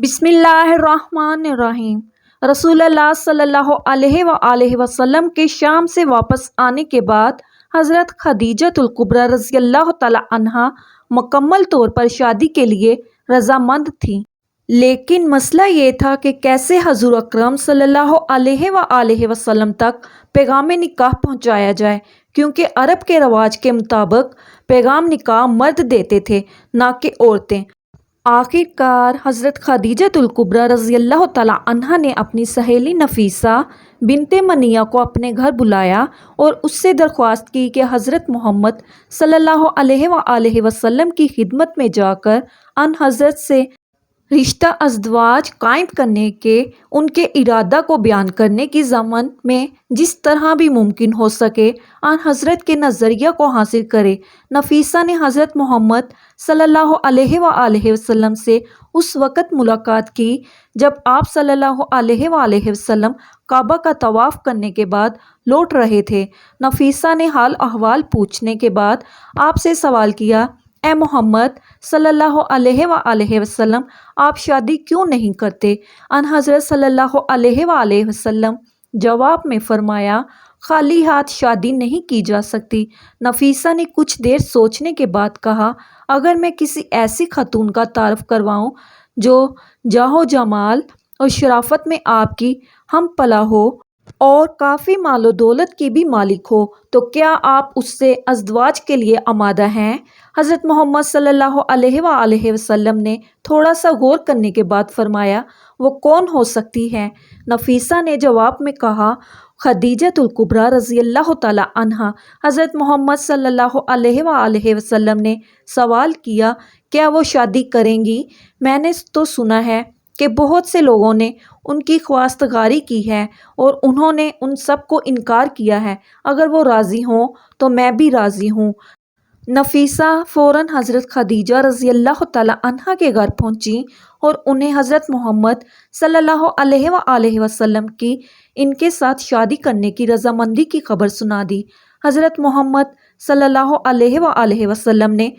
بسم اللہ الرحمن الرحیم۔ رسول اللہ صلی اللہ علیہ وآلہ وسلم کے شام سے واپس آنے کے بعد حضرت خدیجہ الکبریٰ رضی اللہ تعالی عنہا مکمل طور پر شادی کے لیے رضامند تھیں، لیکن مسئلہ یہ تھا کہ کیسے حضور اکرم صلی اللہ علیہ وآلہ وسلم تک پیغام نکاح پہنچایا جائے، کیونکہ عرب کے رواج کے مطابق پیغام نکاح مرد دیتے تھے، نہ کہ عورتیں۔ آخر کار حضرت خدیجہ الکبریٰ رضی اللہ تعالی عنہا نے اپنی سہیلی نفیسہ بنت منیہ کو اپنے گھر بلایا اور اس سے درخواست کی کہ حضرت محمد صلی اللہ علیہ وآلہ وسلم کی خدمت میں جا کر ان حضرت سے رشتہ ازدواج قائم کرنے کے ان کے ارادہ کو بیان کرنے کی ضمن میں جس طرح بھی ممکن ہو سکے ان حضرت کے نظریہ کو حاصل کرے۔ نفیسہ نے حضرت محمد صلی اللہ علیہ وآلہ وسلم سے اس وقت ملاقات کی جب آپ صلی اللہ علیہ وآلہ وسلم کعبہ کا طواف کرنے کے بعد لوٹ رہے تھے۔ نفیسہ نے حال احوال پوچھنے کے بعد آپ سے سوال کیا، اے محمد صلی اللہ علیہ وآلہ وسلم، آپ شادی کیوں نہیں کرتے؟ ان حضرت صلی اللہ علیہ وآلہ وسلم جواب میں فرمایا، خالی ہاتھ شادی نہیں کی جا سکتی۔ نفیسہ نے کچھ دیر سوچنے کے بعد کہا، اگر میں کسی ایسی خاتون کا تعارف کرواؤں جو جاہ و جمال اور شرافت میں آپ کی ہم پلہ ہو اور کافی مال و دولت کی بھی مالک ہو تو کیا آپ اس سے ازدواج کے لیے آمادہ ہیں؟ حضرت محمد صلی اللہ علیہ وآلہ وسلم نے تھوڑا سا غور کرنے کے بعد فرمایا، وہ کون ہو سکتی ہے؟ نفیسہ نے جواب میں کہا، خدیجہ الکبریٰ رضی اللہ تعالی عنہا۔ حضرت محمد صلی اللہ علیہ وآلہ وسلم نے سوال کیا، کیا وہ شادی کریں گی؟ میں نے تو سنا ہے کہ بہت سے لوگوں نے ان کی خواستگاری کی ہے اور انہوں نے ان سب کو انکار کیا ہے، اگر وہ راضی ہوں تو میں بھی راضی ہوں۔ نفیسہ فوراً حضرت خدیجہ رضی اللہ تعالی عنہا کے گھر پہنچی اور انہیں حضرت محمد صلی اللہ علیہ وآلہ وسلم کی ان کے ساتھ شادی کرنے کی رضامندی کی خبر سنا دی۔ حضرت محمد صلی اللہ علیہ وآلہ وسلم نے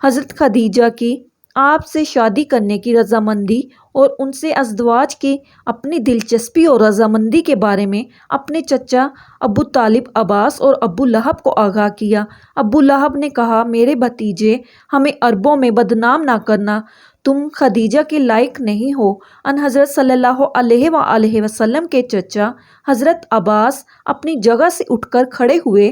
حضرت خدیجہ کی آپ سے شادی کرنے کی رضامندی اور ان سے ازدواج کی اپنی دلچسپی اور رضامندی کے بارے میں اپنے چچا ابو طالب عباس اور ابو لہب کو آگاہ کیا۔ ابو لہب نے کہا، میرے بھتیجے، ہمیں عربوں میں بدنام نہ کرنا، تم خدیجہ کے لائق نہیں ہو۔ ان حضرت صلی اللہ علیہ وآلہ وسلم کے چچا حضرت عباس اپنی جگہ سے اٹھ کر کھڑے ہوئے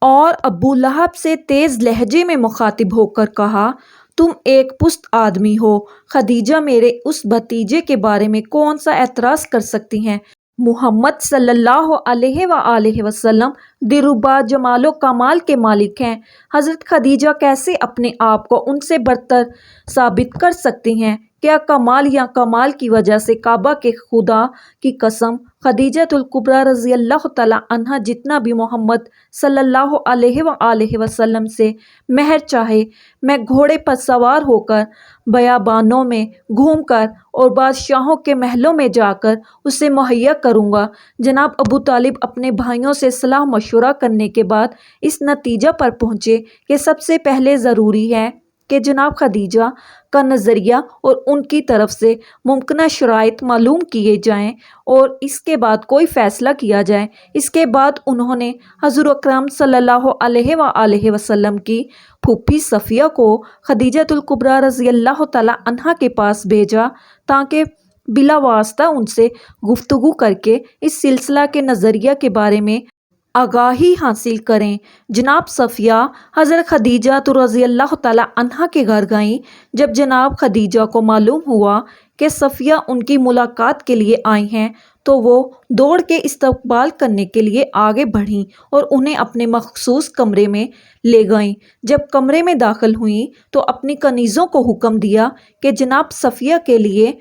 اور ابو لہب سے تیز لہجے میں مخاطب ہو کر کہا، تم ایک پست آدمی ہو، خدیجہ میرے اس بھتیجے کے بارے میں کون سا اعتراض کر سکتی ہیں؟ محمد صلی اللہ علیہ وآلہ وسلم دلربا جمال و کمال کے مالک ہیں، حضرت خدیجہ کیسے اپنے آپ کو ان سے برتر ثابت کر سکتی ہیں؟ کیا کمال یا کمال کی وجہ سے کعبہ کے خدا کی قسم خدیجہ الکبریٰ رضی اللہ تعالی عنہا جتنا بھی محمد صلی اللہ علیہ وآلہ وسلم سے مہر چاہے، میں گھوڑے پر سوار ہو کر بیابانوں میں گھوم کر اور بادشاہوں کے محلوں میں جا کر اسے مہیا کروں گا۔ جناب ابو طالب اپنے بھائیوں سے صلاح مشورہ کرنے کے بعد اس نتیجہ پر پہنچے کہ سب سے پہلے ضروری ہے کہ جناب خدیجہ کا نظریہ اور ان کی طرف سے ممکنہ شرائط معلوم کیے جائیں اور اس کے بعد کوئی فیصلہ کیا جائے۔ اس کے بعد انہوں نے حضور اکرم صلی اللہ علیہ وآلہ وسلم کی پھوپھی صفیہ کو خدیجہ الکبریٰ رضی اللہ تعالی عنہا کے پاس بھیجا تاکہ بلا واسطہ ان سے گفتگو کر کے اس سلسلہ کے نظریہ کے بارے میں آگاہی حاصل کریں۔ جناب صفیہ حضرت خدیجہ رضی اللہ تعالی عنہا کے گھر گئیں۔ جب جناب خدیجہ کو معلوم ہوا کہ صفیہ ان کی ملاقات کے لیے آئی ہیں تو وہ دوڑ کے استقبال کرنے کے لیے آگے بڑھیں اور انہیں اپنے مخصوص کمرے میں لے گئیں۔ جب کمرے میں داخل ہوئیں تو اپنی کنیزوں کو حکم دیا کہ جناب صفیہ کے لیے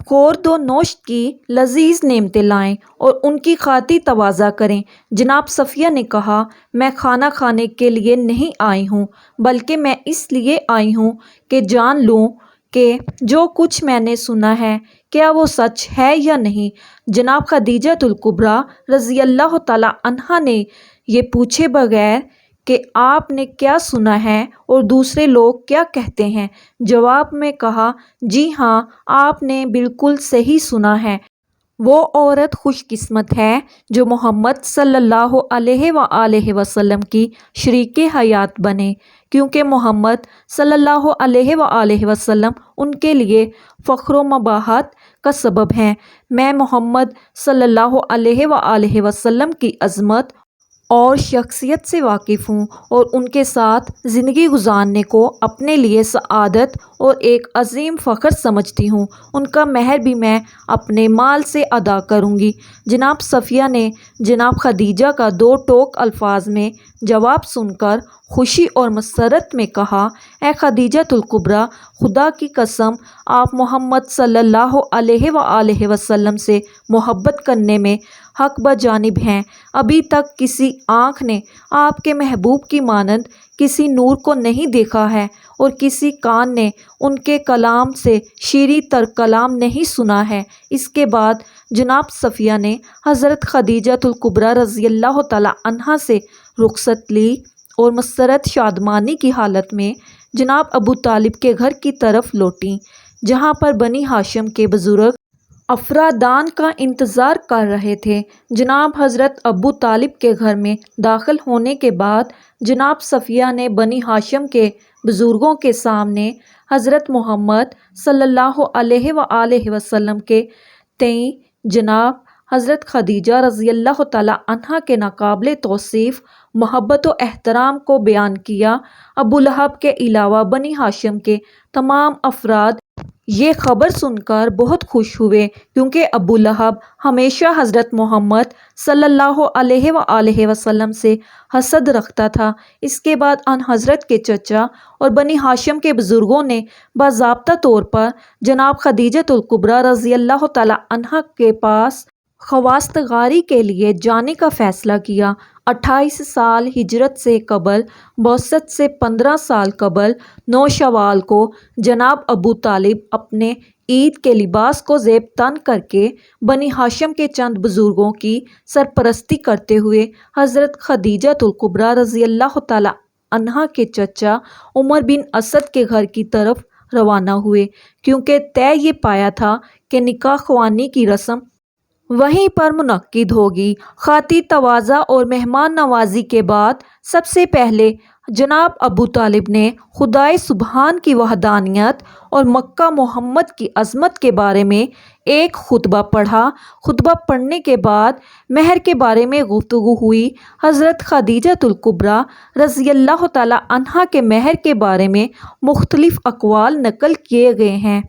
خورد و نوش کی لذیذ نعمتیں لائیں اور ان کی خاطر تواضع کریں۔ جناب صفیہ نے کہا، میں کھانا کھانے کے لیے نہیں آئی ہوں، بلکہ میں اس لیے آئی ہوں کہ جان لوں کہ جو کچھ میں نے سنا ہے کیا وہ سچ ہے یا نہیں۔ جناب خدیجہ الکبریٰ رضی اللہ تعالی عنہا نے یہ پوچھے بغیر کہ آپ نے کیا سنا ہے اور دوسرے لوگ کیا کہتے ہیں؟ جواب میں کہا، جی ہاں، آپ نے بالکل صحیح سنا ہے۔ وہ عورت خوش قسمت ہے جو محمد صلی اللہ علیہ وآلہ وسلم کی شریک حیات بنے، کیونکہ محمد صلی اللہ علیہ وآلہ وسلم ان کے لیے فخر و مباحت کا سبب ہیں۔ میں محمد صلی اللہ علیہ وآلہ وسلم کی عظمت اور شخصیت سے واقف ہوں اور ان کے ساتھ زندگی گزارنے کو اپنے لیے سعادت اور ایک عظیم فخر سمجھتی ہوں۔ ان کا مہر بھی میں اپنے مال سے ادا کروں گی۔ جناب صفیہ نے جناب خدیجہ کا دو ٹوک الفاظ میں جواب سن کر خوشی اور مسرت میں کہا، اے خدیجۃ الکبریٰ، خدا کی قسم، آپ محمد صلی اللہ علیہ وآلہ وسلم سے محبت کرنے میں حق بجانب ہیں۔ ابھی تک کسی آنکھ نے آپ کے محبوب کی مانند کسی نور کو نہیں دیکھا ہے اور کسی کان نے ان کے کلام سے شیریں تر کلام نہیں سنا ہے۔ اس کے بعد جناب صفیہ نے حضرت خدیجۃ الکبریٰ رضی اللہ تعالیٰ عنہا سے رخصت لی اور مسرت شادمانی کی حالت میں جناب ابو طالب کے گھر کی طرف لوٹیں، جہاں پر بنی ہاشم کے بزرگ افرادان کا انتظار کر رہے تھے۔ جناب حضرت ابو طالب کے گھر میں داخل ہونے کے بعد جناب صفیہ نے بنی ہاشم کے بزرگوں کے سامنے حضرت محمد صلی اللہ علیہ وآلہ وسلم کے تئیں جناب حضرت خدیجہ رضی اللہ تعالیٰ عنہا کے ناقابل توصیف محبت و احترام کو بیان کیا۔ ابو لہب کے علاوہ بنی ہاشم کے تمام افراد یہ خبر سن کر بہت خوش ہوئے، کیونکہ ابو لہب ہمیشہ حضرت محمد صلی اللہ علیہ وآلہ وسلم سے حسد رکھتا تھا۔ اس کے بعد ان حضرت کے چچا اور بنی ہاشم کے بزرگوں نے باضابطہ طور پر جناب خدیجۃ الکبریٰ رضی اللہ تعالیٰ عنہا کے پاس خواستگاری کے لیے جانے کا فیصلہ کیا۔ 28 سال ہجرت سے قبل بعثت سے 15 سال قبل 9 شوال کو جناب ابو طالب اپنے عید کے لباس کو زیب تن کر کے بنی ہاشم کے چند بزرگوں کی سرپرستی کرتے ہوئے حضرت خدیجۃ الکبریٰ رضی اللہ تعالیٰ عنہا کے چچا عمر بن اسد کے گھر کی طرف روانہ ہوئے، کیونکہ طے یہ پایا تھا کہ نکاح خوانی کی رسم وہیں پر منعقد ہوگی۔ خاطر تواضع اور مہمان نوازی کے بعد سب سے پہلے جناب ابو طالب نے خدائے سبحان کی وحدانیت اور مکہ محمد کی عظمت کے بارے میں ایک خطبہ پڑھا۔ خطبہ پڑھنے کے بعد مہر کے بارے میں گفتگو ہوئی۔ حضرت خدیجۃ الکبریٰ رضی اللہ تعالیٰ عنہا کے مہر کے بارے میں مختلف اقوال نقل کیے گئے ہیں۔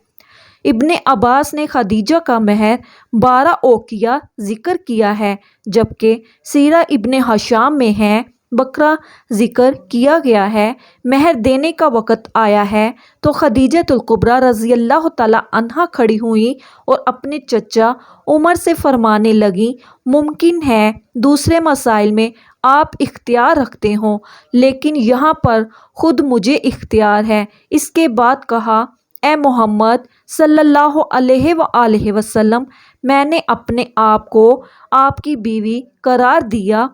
ابن عباس نے خدیجہ کا مہر 12 اوقیہ ذکر کیا ہے، جبکہ سیرہ ابن ہشام میں ہے بکرہ ذکر کیا گیا ہے۔ مہر دینے کا وقت آیا ہے تو خدیجۃ الکبریٰ رضی اللہ تعالیٰ عنہا کھڑی ہوئیں اور اپنے چچا عمر سے فرمانے لگیں، ممکن ہے دوسرے مسائل میں آپ اختیار رکھتے ہوں، لیکن یہاں پر خود مجھے اختیار ہے۔ اس کے بعد کہا، اے محمد صلی اللہ علیہ وآلہ وسلم، میں نے اپنے آپ کو آپ کی بیوی قرار دیا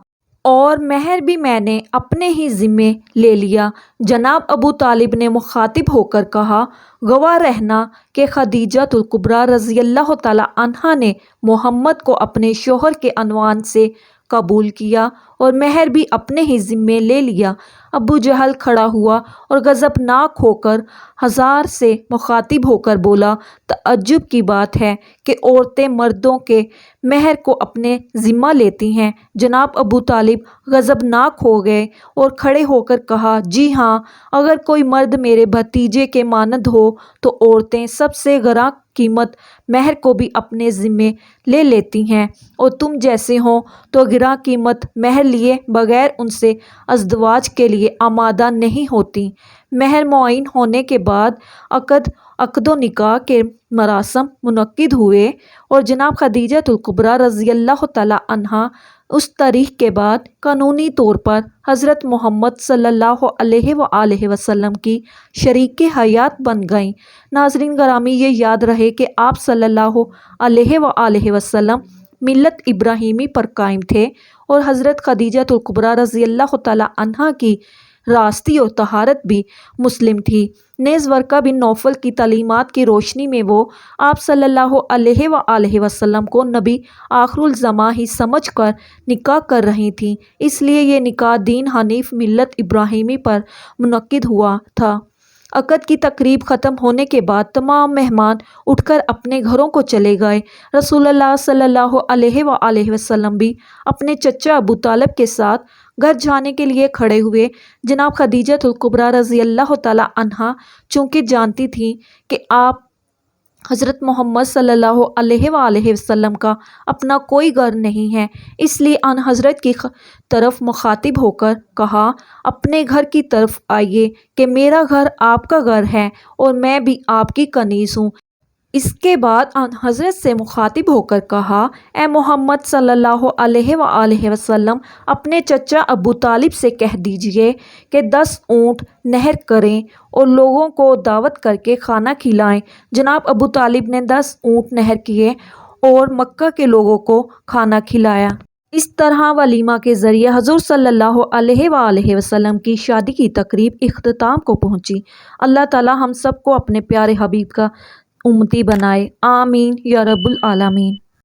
اور مہر بھی میں نے اپنے ہی ذمے لے لیا۔ جناب ابو طالب نے مخاطب ہو کر کہا، گواہ رہنا کہ خدیجۃ الکبریٰ رضی اللہ تعالیٰ عنہا نے محمد کو اپنے شوہر کے عنوان سے قبول کیا اور مہر بھی اپنے ہی ذمے لے لیا۔ ابو جہل کھڑا ہوا اور غضبناک ہو کر حضار سے مخاطب ہو کر بولا، تعجب کی بات ہے کہ عورتیں مردوں کے مہر کو اپنے ذمہ لیتی ہیں۔ جناب ابو طالب غضبناک ہو گئے اور کھڑے ہو کر کہا، جی ہاں، اگر کوئی مرد میرے بھتیجے کے مانند ہو تو عورتیں سب سے گراں قیمت مہر کو بھی اپنے ذمے لے لیتی ہیں، اور تم جیسے ہوں تو گراں قیمت مہر لیے بغیر ان سے ازدواج کے لیے آمادہ نہیں ہوتی۔ مہر معین ہونے کے بعد عقد و نکاح کے مراسم منعقد ہوئے اور جناب خدیجۃ الکبریٰ رضی اللہ تعالیٰ عنہا اس تاریخ کے بعد قانونی طور پر حضرت محمد صلی اللہ علیہ وآلہ وسلم کی شریک حیات بن گئیں۔ ناظرین گرامی، یہ یاد رہے کہ آپ صلی اللہ علیہ وآلہ وسلم ملت ابراہیمی پر قائم تھے اور حضرت خدیجہ الکبریٰ رضی اللہ تعالیٰ عنہا کی راستی اور طہارت بھی مسلم تھی۔ نیز ورقہ بن نوفل کی تعلیمات کی روشنی میں وہ آپ صلی اللہ علیہ وآلہ وسلم کو نبی آخر الزماں ہی سمجھ کر نکاح کر رہی تھیں، اس لیے یہ نکاح دین حنیف ملت ابراہیمی پر منعقد ہوا تھا۔ عقد کی تقریب ختم ہونے کے بعد تمام مہمان اٹھ کر اپنے گھروں کو چلے گئے۔ رسول اللہ صلی اللہ علیہ وآلہ وسلم بھی اپنے چچا ابو طالب کے ساتھ گھر جانے کے لیے کھڑے ہوئے۔ جناب خدیجہ الکبریٰ رضی اللہ تعالیٰ عنہا چونکہ جانتی تھیں کہ آپ حضرت محمد صلی اللہ علیہ وآلہ وسلم کا اپنا کوئی گھر نہیں ہے، اس لیے آن حضرت کی طرف مخاطب ہو کر کہا، اپنے گھر کی طرف آئیے کہ میرا گھر آپ کا گھر ہے اور میں بھی آپ کی کنیز ہوں۔ اس کے بعد آن حضرت سے مخاطب ہو کر کہا، اے محمد صلی اللہ علیہ وآلہ وسلم، اپنے چچا ابو طالب سے کہہ دیجئے کہ 10 اونٹ نحر کریں اور لوگوں کو دعوت کر کے کھانا کھلائیں۔ جناب ابو طالب نے 10 اونٹ نحر کیے اور مکہ کے لوگوں کو کھانا کھلایا۔ اس طرح ولیمہ کے ذریعے حضور صلی اللہ علیہ وآلہ وسلم کی شادی کی تقریب اختتام کو پہنچی۔ اللہ تعالی ہم سب کو اپنے پیارے حبیب کا امتی بنائے، آمین یا رب العالمین۔